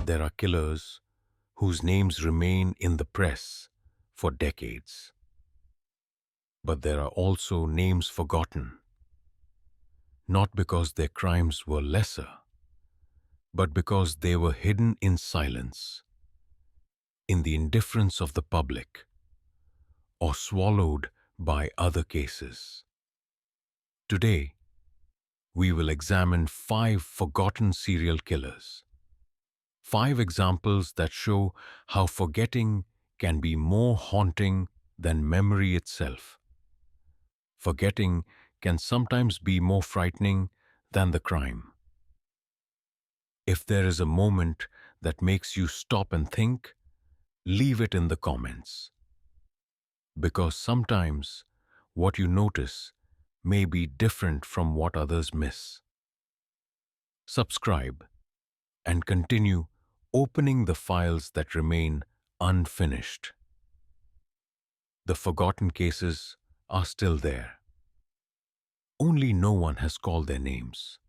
There are killers whose names remain in the press for decades. But there are also names forgotten, not because their crimes were lesser, but because they were hidden in silence, in the indifference of the public, or swallowed by other cases. Today, we will examine 5 forgotten serial killers. 5 examples that show how forgetting can be more haunting than memory itself. Forgetting can sometimes be more frightening than the crime. If there is a moment that makes you stop and think, leave it in the comments. Because sometimes what you notice may be different from what others miss. Subscribe and continue opening the files that remain unfinished. The forgotten cases are still there. Only no one has called their names.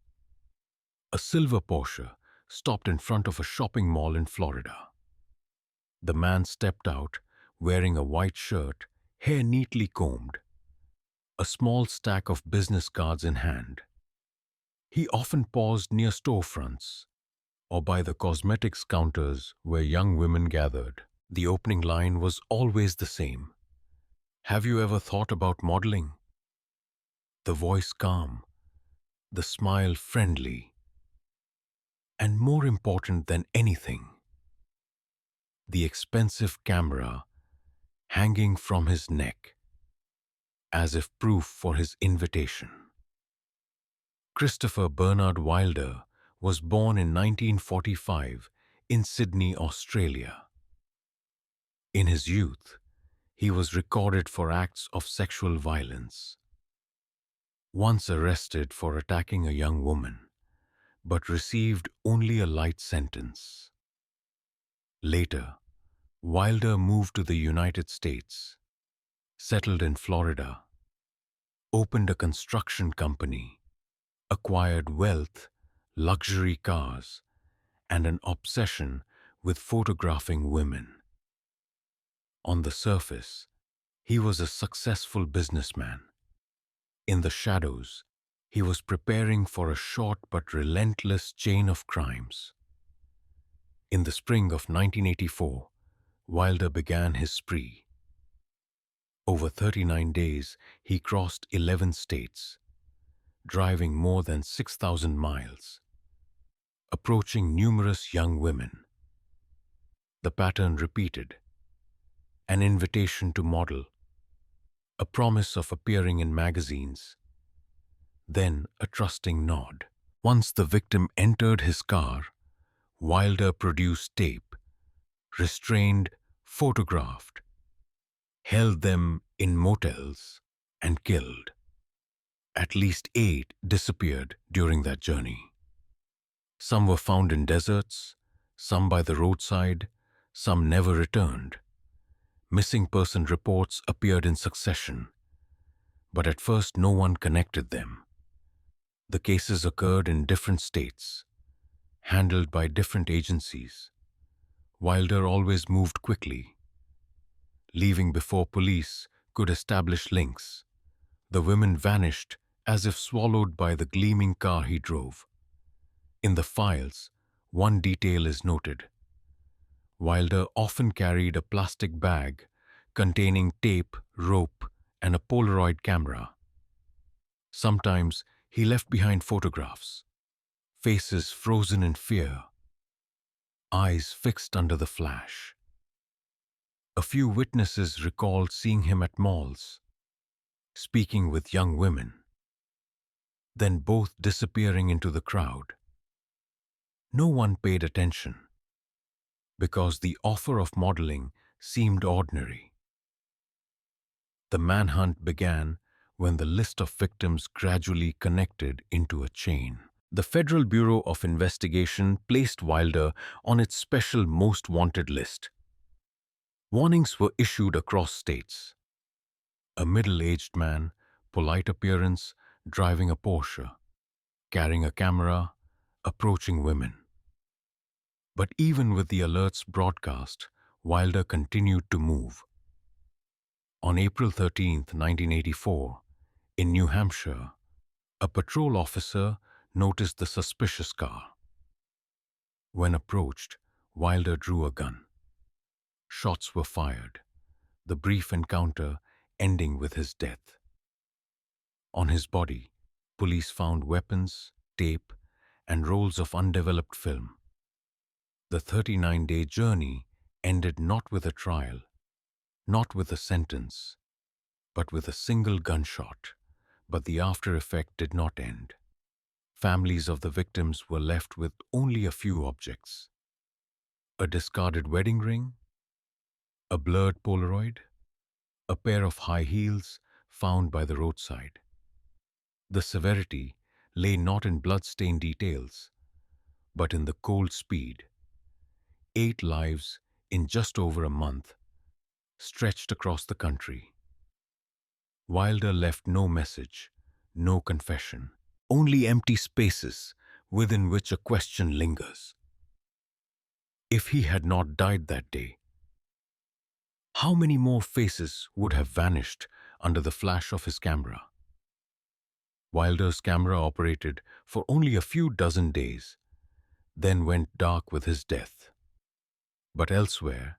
A silver Porsche stopped in front of a shopping mall in Florida. The man stepped out wearing a white shirt, hair neatly combed, a small stack of business cards in hand. He often paused near storefronts or by the cosmetics counters where young women gathered. The opening line was always the same. Have you ever thought about modeling? The voice calm, the smile friendly, and more important than anything, the expensive camera hanging from his neck as if proof for his invitation. Christopher Bernard Wilder was born in 1945 in Sydney, Australia. In his youth, he was recorded for acts of sexual violence. Once arrested for attacking a young woman, but received only a light sentence. Later, Wilder moved to the United States, settled in Florida, opened a construction company, acquired wealth, luxury cars, and an obsession with photographing women. On the surface, he was a successful businessman. In the shadows, he was preparing for a short but relentless chain of crimes. In the spring of 1984, Wilder began his spree. Over 39 days, he crossed 11 states, driving more than 6,000 miles, approaching numerous young women. The pattern repeated: an invitation to model, a promise of appearing in magazines, then a trusting nod. Once the victim entered his car, Wilder produced tape, restrained, photographed, held them in motels, and killed. At least 8 disappeared during that journey. Some were found in deserts, some by the roadside, some never returned. Missing person reports appeared in succession, but at first no one connected them. The cases occurred in different states, handled by different agencies. Wilder always moved quickly, leaving before police could establish links. The women vanished as if swallowed by the gleaming car he drove. In the files, one detail is noted. Wilder often carried a plastic bag containing tape, rope, and a Polaroid camera. Sometimes he left behind photographs, faces frozen in fear, eyes fixed under the flash. A few witnesses recalled seeing him at malls, speaking with young women, then both disappearing into the crowd. No one paid attention, because the offer of modeling seemed ordinary. The manhunt began when the list of victims gradually connected into a chain. The Federal Bureau of Investigation placed Wilder on its special most wanted list. Warnings were issued across states. A middle-aged man, polite appearance, driving a Porsche, carrying a camera, approaching women. But even with the alerts broadcast, Wilder continued to move. On April 13, 1984, in New Hampshire, a patrol officer noticed the suspicious car. When approached, Wilder drew a gun. Shots were fired, the brief encounter ending with his death. On his body, police found weapons, tape, and rolls of undeveloped film. The 39-day journey ended not with a trial, not with a sentence, but with a single gunshot. But the after effect did not end. Families of the victims were left with only a few objects: a discarded wedding ring, a blurred Polaroid, a pair of high heels found by the roadside. The severity lay not in blood-stained details, but in the cold speed. 8 lives in just over a month, stretched across the country. Wilder left no message, no confession, only empty spaces within which a question lingers. If he had not died that day, how many more faces would have vanished under the flash of his camera? Wilder's camera operated for only a few dozen days, then went dark with his death. But elsewhere,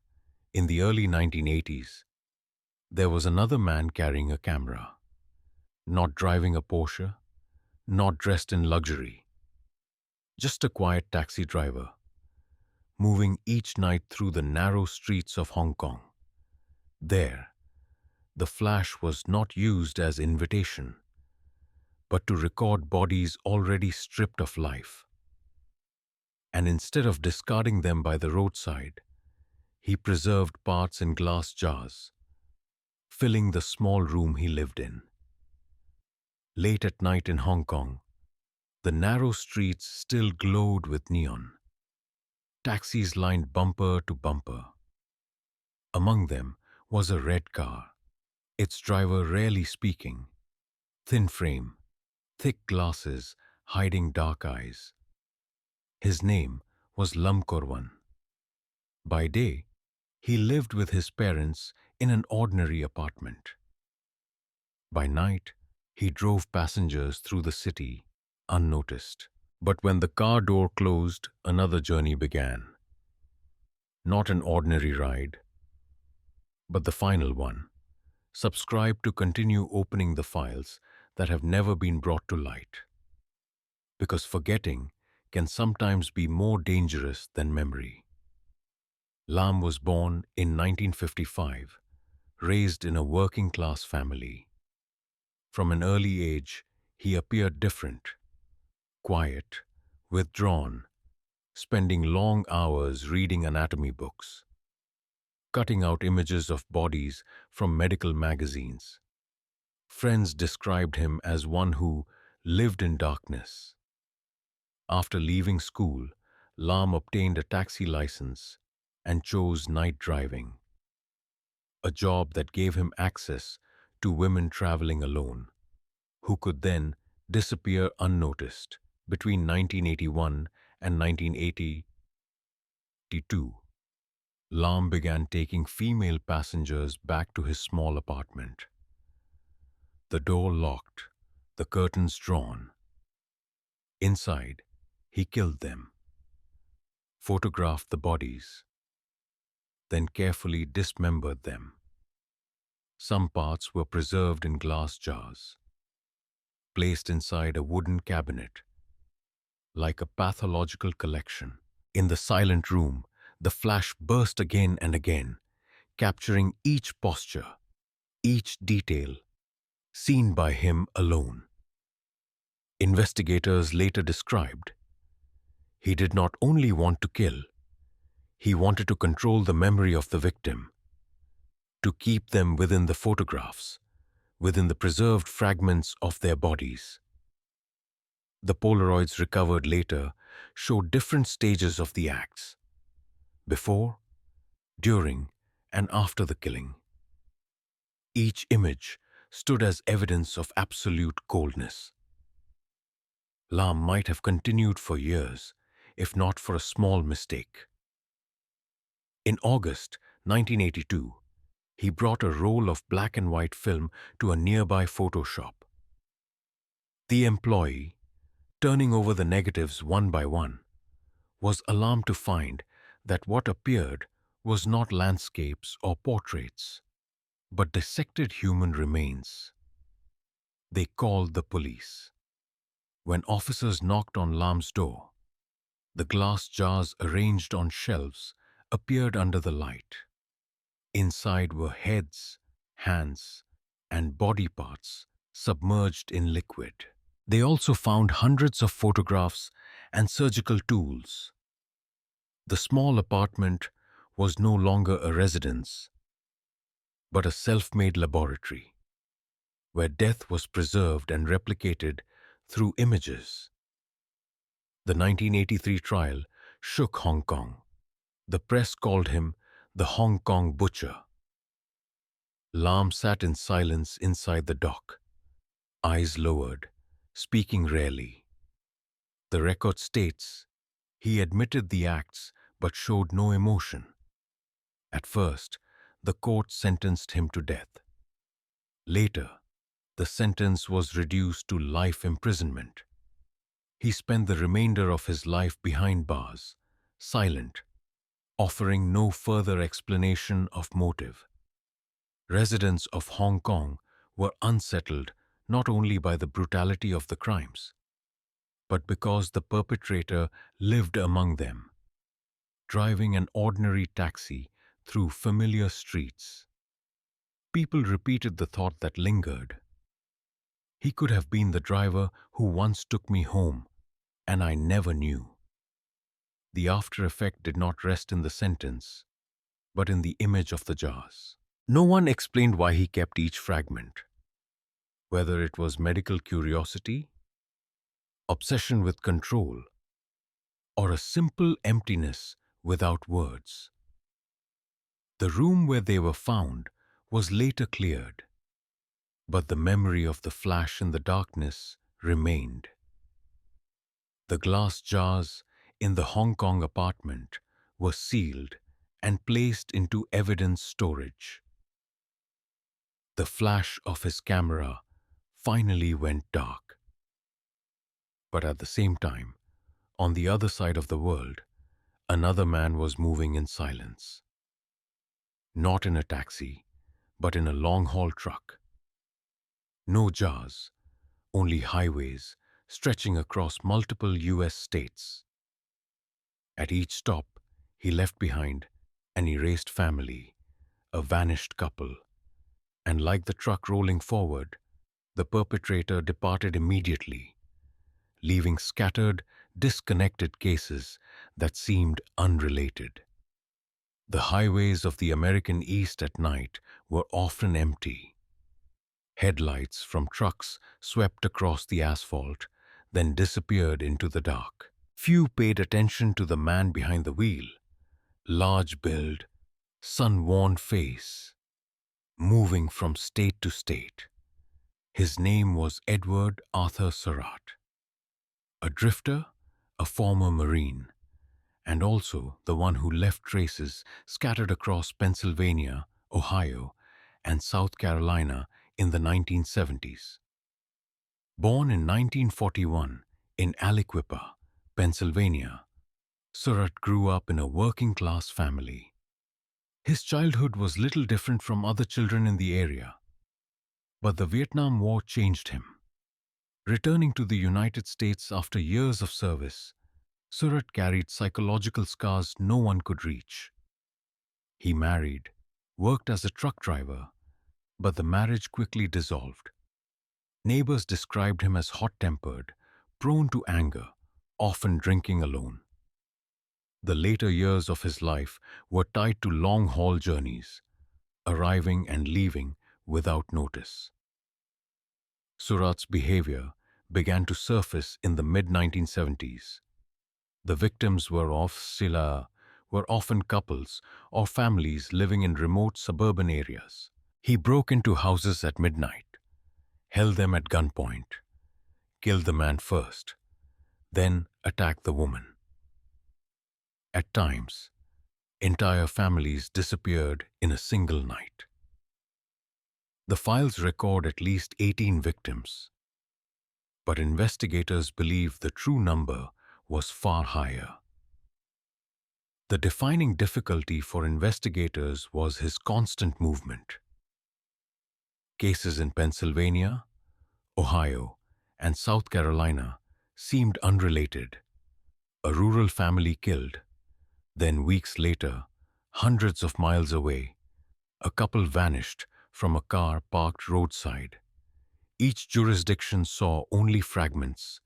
in the early 1980s, there was another man carrying a camera, not driving a Porsche, not dressed in luxury, just a quiet taxi driver, moving each night through the narrow streets of Hong Kong. There, the flash was not used as invitation, but to record bodies already stripped of life. And instead of discarding them by the roadside, he preserved parts in glass jars, filling the small room he lived in. Late at night in Hong Kong, the narrow streets still glowed with neon. Taxis lined bumper to bumper. Among them was a red car, its driver rarely speaking, thin frame, thick glasses hiding dark eyes. His name was Kor-wan. By day, he lived with his parents in an ordinary apartment. By night, he drove passengers through the city, unnoticed. But when the car door closed, another journey began. Not an ordinary ride, but the final one. Subscribe to continue opening the files that have never been brought to light. Because forgetting can sometimes be more dangerous than memory. Lam was born in 1955, raised in a working-class family. From an early age, he appeared different, quiet, withdrawn, spending long hours reading anatomy books, cutting out images of bodies from medical magazines. Friends described him as one who lived in darkness. After leaving school, Lam obtained a taxi license and chose night driving, a job that gave him access to women traveling alone, who could then disappear unnoticed. Between 1981 and 1982, Lam began taking female passengers back to his small apartment. The door locked, the curtains drawn. Inside, he killed them, photographed the bodies, then carefully dismembered them. Some parts were preserved in glass jars, placed inside a wooden cabinet, like a pathological collection. In the silent room, the flash burst again and again, capturing each posture, each detail, seen by him alone. Investigators later described, he did not only want to kill, he wanted to control the memory of the victim, to keep them within the photographs, within the preserved fragments of their bodies. The Polaroids recovered later showed different stages of the acts: before, during, and after the killing. Each image stood as evidence of absolute coldness. Lam might have continued for years, if not for a small mistake. In August 1982, he brought a roll of black and white film to a nearby photo shop. The employee, turning over the negatives one by one, was alarmed to find that what appeared was not landscapes or portraits, but dissected human remains. They called the police. When officers knocked on Lam's door, the glass jars arranged on shelves appeared under the light. Inside were heads, hands, and body parts submerged in liquid. They also found hundreds of photographs and surgical tools. The small apartment was no longer a residence, but a self-made laboratory, where death was preserved and replicated through images. The 1983 trial shook Hong Kong. The press called him the Hong Kong Butcher. Lam sat in silence inside the dock, eyes lowered, speaking rarely. The record states he admitted the acts but showed no emotion. At first, the court sentenced him to death. Later, the sentence was reduced to life imprisonment. He spent the remainder of his life behind bars, silent, offering no further explanation of motive. Residents of Hong Kong were unsettled not only by the brutality of the crimes, but because the perpetrator lived among them, driving an ordinary taxi through familiar streets. People repeated the thought that lingered. He could have been the driver who once took me home, and I never knew. The after effect did not rest in the sentence, but in the image of the jars. No one explained why he kept each fragment, whether it was medical curiosity, obsession with control, or a simple emptiness without words. The room where they were found was later cleared, but the memory of the flash in the darkness remained. The glass jars in the Hong Kong apartment were sealed and placed into evidence storage. The flash of his camera finally went dark. But at the same time, on the other side of the world, another man was moving in silence. Not in a taxi, but in a long-haul truck. No jars, only highways stretching across multiple U.S. states. At each stop, he left behind an erased family, a vanished couple, and like the truck rolling forward, the perpetrator departed immediately, leaving scattered, disconnected cases that seemed unrelated. The highways of the American East at night were often empty. Headlights from trucks swept across the asphalt, then disappeared into the dark. Few paid attention to the man behind the wheel, large build, sun-worn face, moving from state to state. His name was Edward Arthur Surratt, a drifter, a former Marine, and also the one who left traces scattered across Pennsylvania, Ohio, and South Carolina in the 1970s. Born in 1941 in Aliquippa, Pennsylvania, Surratt grew up in a working-class family. His childhood was little different from other children in the area, but the Vietnam War changed him. Returning to the United States after years of service, Surratt carried psychological scars no one could reach. He married, worked as a truck driver, but the marriage quickly dissolved. Neighbors described him as hot-tempered, prone to anger, often drinking alone. The later years of his life were tied to long-haul journeys, arriving and leaving without notice. Surratt's behavior began to surface in the mid-1970s. The victims were often couples or families living in remote suburban areas. He broke into houses at midnight, held them at gunpoint, killed the man first, then attacked the woman. At times, entire families disappeared in a single night. The files record at least 18 victims, but investigators believe the true number was far higher. The defining difficulty for investigators was his constant movement. Cases in Pennsylvania, Ohio, and South Carolina seemed unrelated. A rural family killed, then weeks later, hundreds of miles away, a couple vanished from a car parked roadside. Each jurisdiction saw only fragments,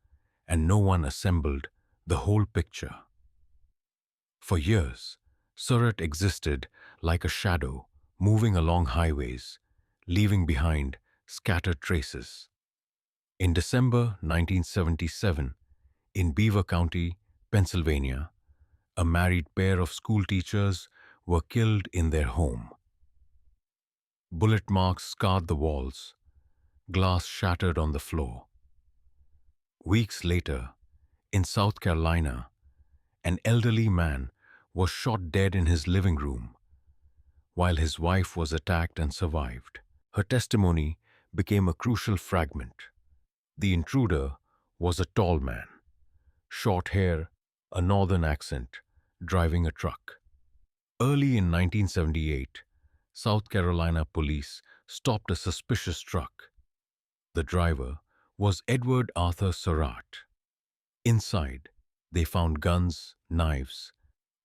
and no one assembled the whole picture. For years, Surratt existed like a shadow, moving along highways, leaving behind scattered traces. In December 1977, in Beaver County, Pennsylvania, a married pair of schoolteachers were killed in their home. Bullet marks scarred the walls, glass shattered on the floor. Weeks later, in South Carolina, an elderly man was shot dead in his living room, while his wife was attacked and survived. Her testimony became a crucial fragment. The intruder was a tall man, short hair, a northern accent, driving a truck. Early in 1978, South Carolina police stopped a suspicious truck. The driver was Edward Arthur Surratt. Inside, they found guns, knives,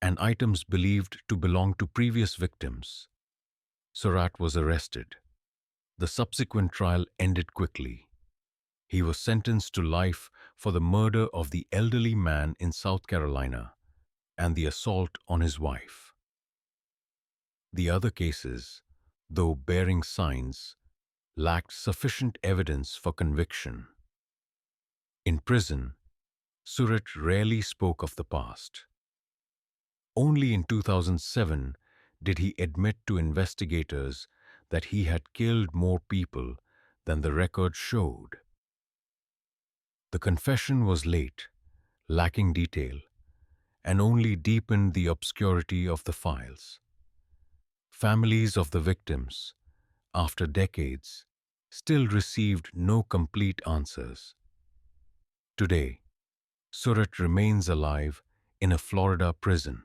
and items believed to belong to previous victims. Surratt was arrested. The subsequent trial ended quickly. He was sentenced to life for the murder of the elderly man in South Carolina and the assault on his wife. The other cases, though bearing signs, lacked sufficient evidence for conviction. In prison, Surratt rarely spoke of the past. Only in 2007 did he admit to investigators that he had killed more people than the record showed. The confession was late, lacking detail, and only deepened the obscurity of the files. Families of the victims, after decades, still received no complete answers. Today, Surratt remains alive in a Florida prison,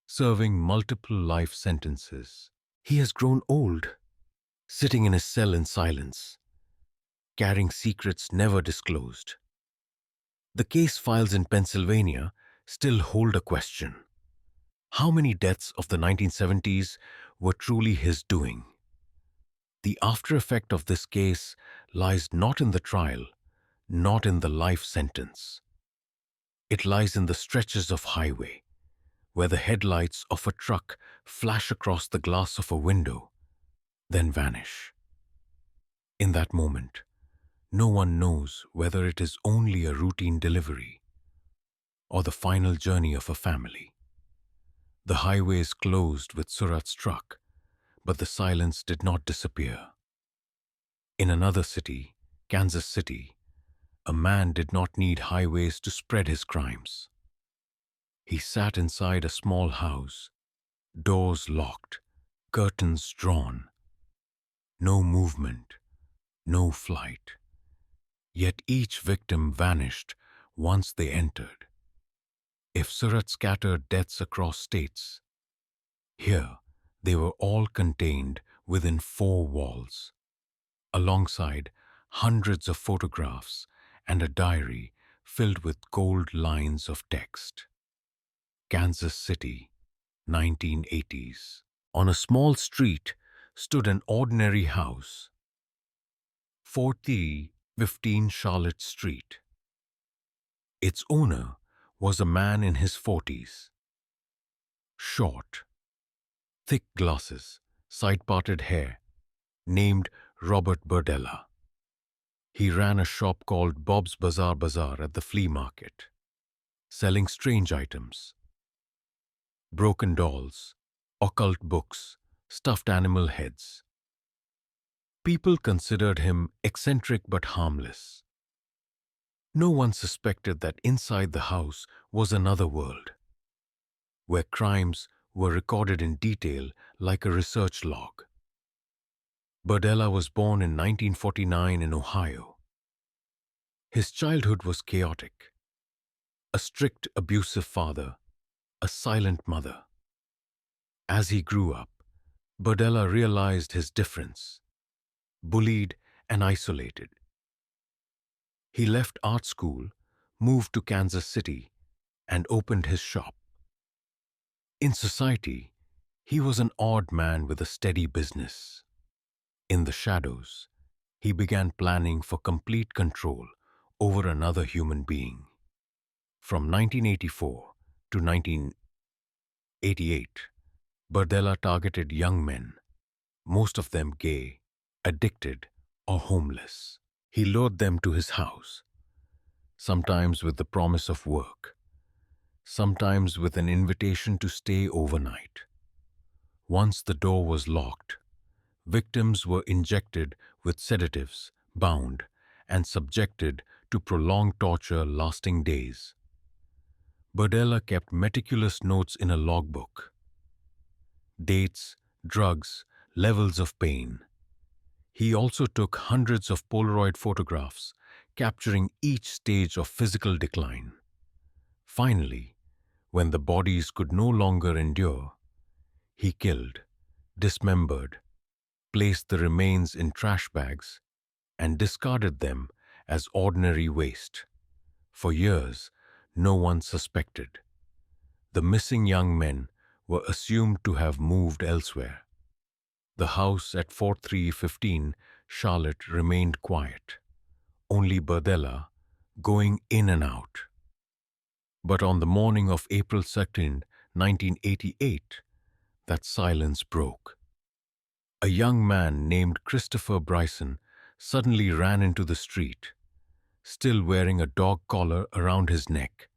serving multiple life sentences. He has grown old, sitting in his cell in silence, carrying secrets never disclosed. The case files in Pennsylvania still hold a question. How many deaths of the 1970s were truly his doing? The after effect of this case lies not in the trial, not in the life sentence. It lies in the stretches of highway, where the headlights of a truck flash across the glass of a window, then vanish. In that moment, no one knows whether it is only a routine delivery or the final journey of a family. The highway is closed with Surratt's truck, but the silence did not disappear. In another city, Kansas City, a man did not need highways to spread his crimes. He sat inside a small house, doors locked, curtains drawn. No movement, no flight. Yet each victim vanished once they entered. If Surratt scattered deaths across states, here they were all contained within 4 walls, alongside hundreds of photographs and a diary filled with gold lines of text. Kansas City, 1980s. On a small street stood an ordinary house, 4015 Charlotte Street. Its owner was a man in his 40s. Short, thick glasses, side-parted hair, named Robert Berdella. He ran a shop called Bob's Bazaar at the flea market, selling strange items. Broken dolls, occult books, stuffed animal heads. People considered him eccentric but harmless. No one suspected that inside the house was another world. where crimes were recorded in detail like a research log. Berdella was born in 1949 in Ohio. His childhood was chaotic. A strict, abusive father, a silent mother. As he grew up, Berdella realized his difference, bullied and isolated. He left art school, moved to Kansas City, and opened his shop. In society, he was an odd man with a steady business. In the shadows, he began planning for complete control over another human being. From 1984 to 1988, Berdella targeted young men, most of them gay, addicted, or homeless. He lured them to his house, sometimes with the promise of work, sometimes with an invitation to stay overnight. Once the door was locked, victims were injected with sedatives, bound, and subjected to prolonged torture lasting days. Berdella kept meticulous notes in a logbook. Dates, drugs, levels of pain. He also took hundreds of Polaroid photographs, capturing each stage of physical decline. Finally, when the bodies could no longer endure, he killed, dismembered, placed the remains in trash bags, and discarded them as ordinary waste. For years, no one suspected. The missing young men were assumed to have moved elsewhere. The house at 4315 Charlotte remained quiet, only Berdella going in and out. But on the morning of April 2nd, 1988, that silence broke. A young man named Christopher Bryson suddenly ran into the street, still wearing a dog collar around his neck,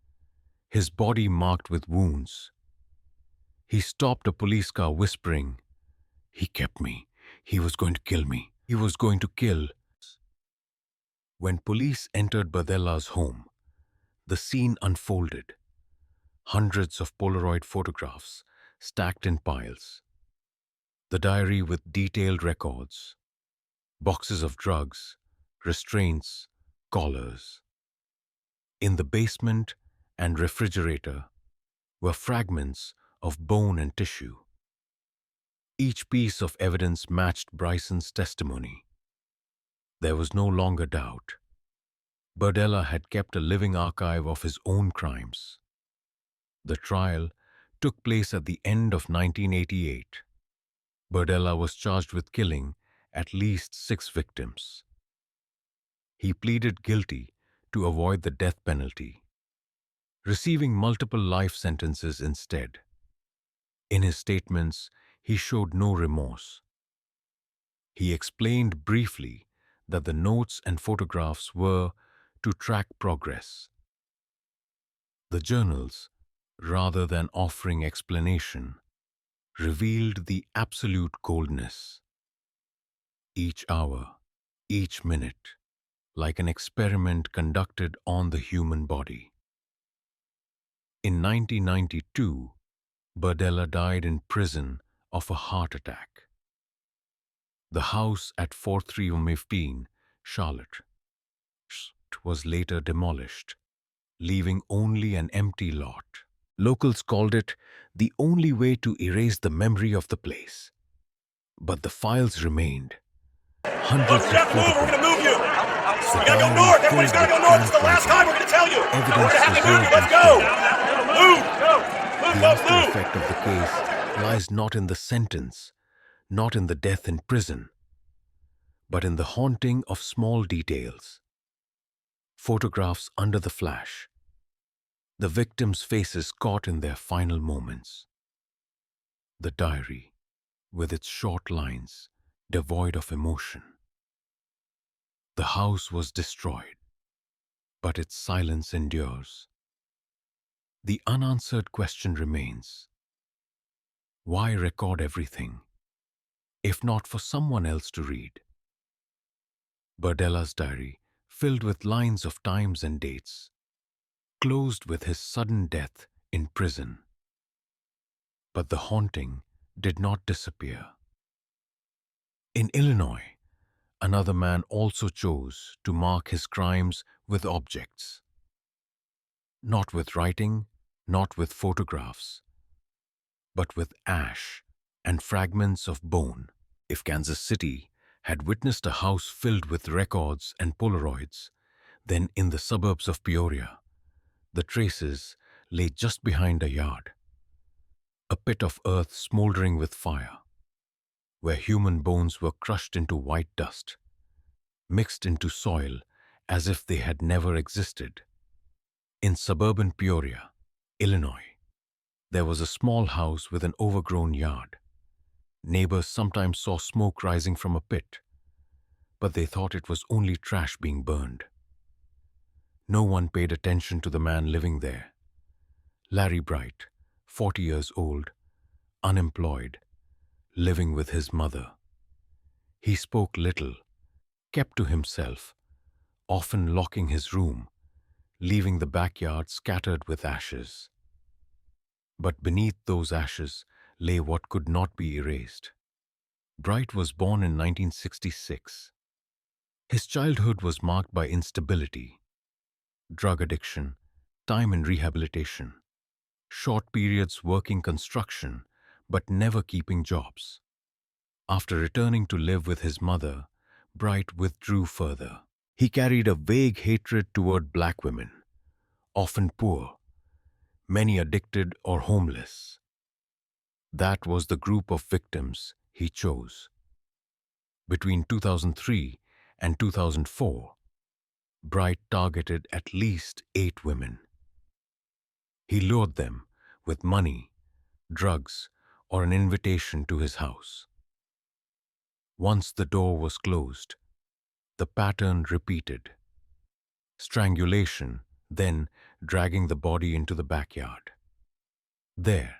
his body marked with wounds. He stopped a police car whispering, "He kept me. He was going to kill me. He was going to kill." When police entered Berdella's home, the scene unfolded. Hundreds of Polaroid photographs stacked in piles. The diary with detailed records. Boxes of drugs, restraints, collars. In the basement and refrigerator were fragments of bone and tissue. Each piece of evidence matched Bryson's testimony. There was no longer doubt. Berdella had kept a living archive of his own crimes. The trial took place at the end of 1988. Berdella was charged with killing at least 6 victims. He pleaded guilty to avoid the death penalty, receiving multiple life sentences instead. In his statements, he showed no remorse. He explained briefly that the notes and photographs were to track progress. The journals, rather than offering explanation, revealed the absolute coldness. Each hour, each minute, like an experiment conducted on the human body. In 1992, Berdella died in prison of a heart attack. The house at 4315 Charlotte was later demolished, leaving only an empty lot. Locals called it the only way to erase the memory of the place. But the files remained. Hundreds of Jeff, move! We're photographs. gonna move you! We gotta go north! Everybody's gotta go north! It's the last time we're gonna tell you! We're gonna have to move you! Let's go! Move! Move, The folks, after move! effect of the case lies not in the sentence, not in the death in prison, but in the haunting of small details. Photographs under the flash, the victims' faces caught in their final moments. The diary, with its short lines, devoid of emotion. The house was destroyed, but its silence endures. The unanswered question remains: why record everything, if not for someone else to read? Berdella's diary, filled with lines of times and dates, closed with his sudden death in prison. But the haunting did not disappear. In Illinois, another man also chose to mark his crimes with objects. Not with writing, not with photographs, but with ash and fragments of bone. If Kansas City had witnessed a house filled with records and Polaroids, then in the suburbs of Peoria, the traces lay just behind a yard, a pit of earth smoldering with fire, where human bones were crushed into white dust, mixed into soil as if they had never existed. In suburban Peoria, Illinois, there was a small house with an overgrown yard. Neighbors sometimes saw smoke rising from a pit, but they thought it was only trash being burned. No one paid attention to the man living there. Larry Bright, 40 years old, unemployed, living with his mother. He spoke little, kept to himself, often locking his room, leaving the backyard scattered with ashes. But beneath those ashes lay what could not be erased. Bright was born in 1966. His childhood was marked by instability, drug addiction, time in rehabilitation, short periods working construction, but never keeping jobs. After returning to live with his mother, Bright withdrew further. He carried a vague hatred toward black women, often poor, many addicted or homeless. That was the group of victims he chose. Between 2003 and 2004, Bright targeted at least 8 women. He lured them with money, drugs, or an invitation to his house. Once the door was closed, the pattern repeated. Strangulation, then dragging the body into the backyard. There,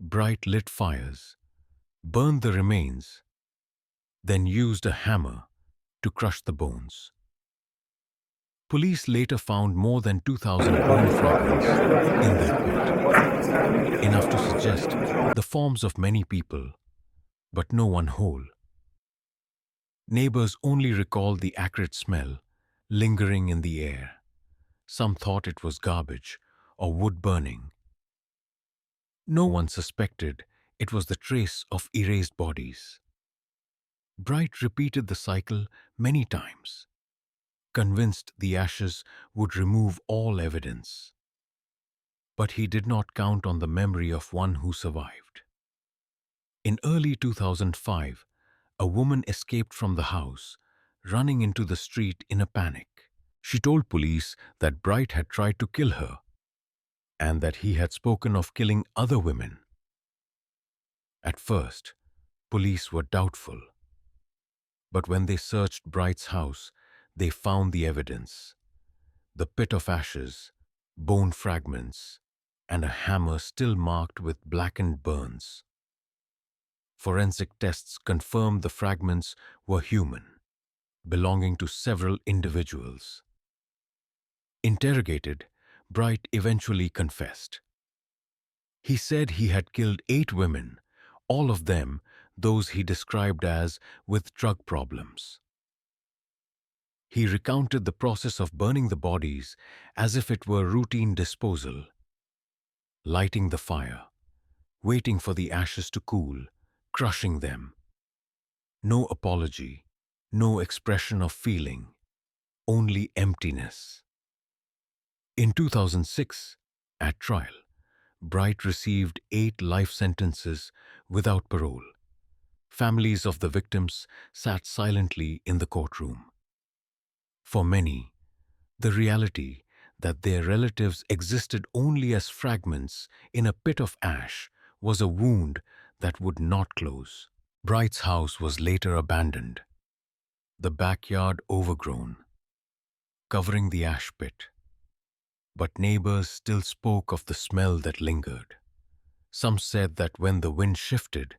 Bright lit fires, burned the remains, then used a hammer to crush the bones. Police later found more than 2,000 bone fragments in that pit, enough to suggest the forms of many people, but no one whole. Neighbors only recalled the acrid smell lingering in the air. Some thought it was garbage or wood burning. No one suspected it was the trace of erased bodies. Bright repeated the cycle many times, convinced the ashes would remove all evidence. But he did not count on the memory of one who survived. In early 2005, a woman escaped from the house, running into the street in a panic. She told police that Bright had tried to kill her and that he had spoken of killing other women. At first, police were doubtful. But when they searched Bright's house, they found the evidence: the pit of ashes, bone fragments, and a hammer still marked with blackened burns. Forensic tests confirmed the fragments were human, belonging to several individuals. Interrogated, Bright eventually confessed. He said he had killed 8 women, all of them those he described as with drug problems. He recounted the process of burning the bodies as if it were routine disposal, lighting the fire, waiting for the ashes to cool, crushing them. No apology, no expression of feeling, only emptiness. In 2006, at trial, Bright received 8 life sentences without parole. Families of the victims sat silently in the courtroom. For many, the reality that their relatives existed only as fragments in a pit of ash was a wound that would not close. Bright's house was later abandoned, the backyard overgrown, covering the ash pit. But neighbors still spoke of the smell that lingered. Some said that when the wind shifted,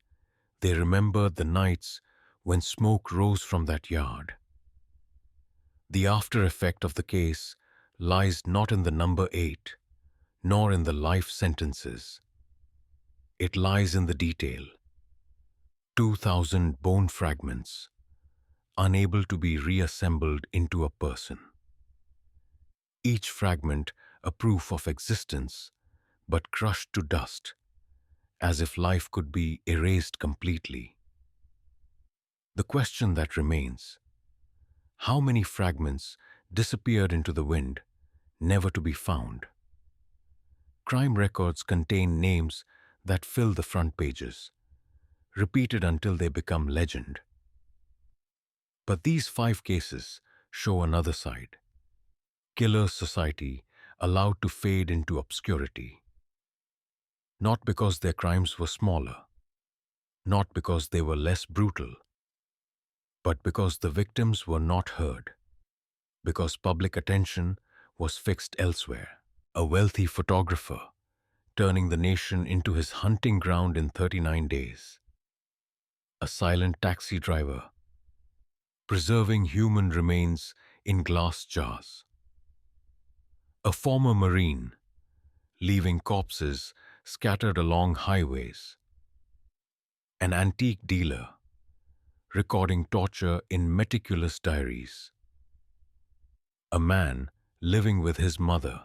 they remembered the nights when smoke rose from that yard. The after effect of the case lies not in the number 8, nor in the life sentences. It lies in the detail. 2,000 bone fragments, unable to be reassembled into a person. Each fragment a proof of existence, but crushed to dust, as if life could be erased completely. The question that remains: how many fragments disappeared into the wind, never to be found? Crime records contain names that fill the front pages, repeated until they become legend. But these 5 cases show another side. Killer society allowed to fade into obscurity. Not because their crimes were smaller, not because they were less brutal, but because the victims were not heard, because public attention was fixed elsewhere. A wealthy photographer turning the nation into his hunting ground in 39 days. A silent taxi driver preserving human remains in glass jars. A former Marine leaving corpses scattered along highways. An antique dealer recording torture in meticulous diaries. A man living with his mother,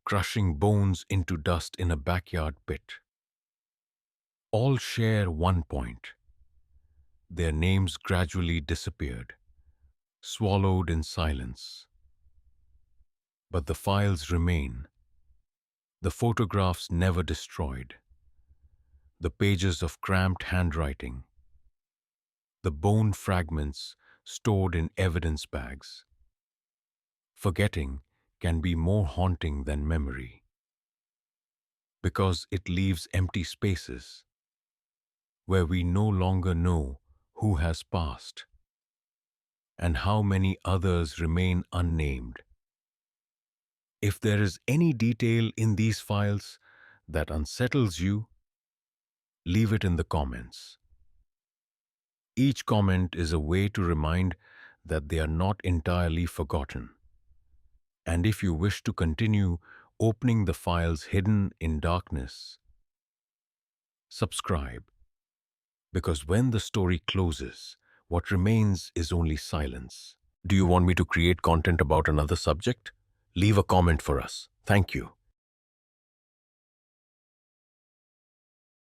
crushing bones into dust in a backyard pit. All share one point. Their names gradually disappeared, swallowed in silence. But the files remain, the photographs never destroyed, the pages of cramped handwriting, the bone fragments stored in evidence bags. Forgetting can be more haunting than memory, because it leaves empty spaces where we no longer know who has passed and how many others remain unnamed. If there is any detail in these files that unsettles you, leave it in the comments. Each comment is a way to remind that they are not entirely forgotten. And if you wish to continue opening the files hidden in darkness, subscribe. Because when the story closes, what remains is only silence. Do you want me to create content about another subject? Leave a comment for us. Thank you.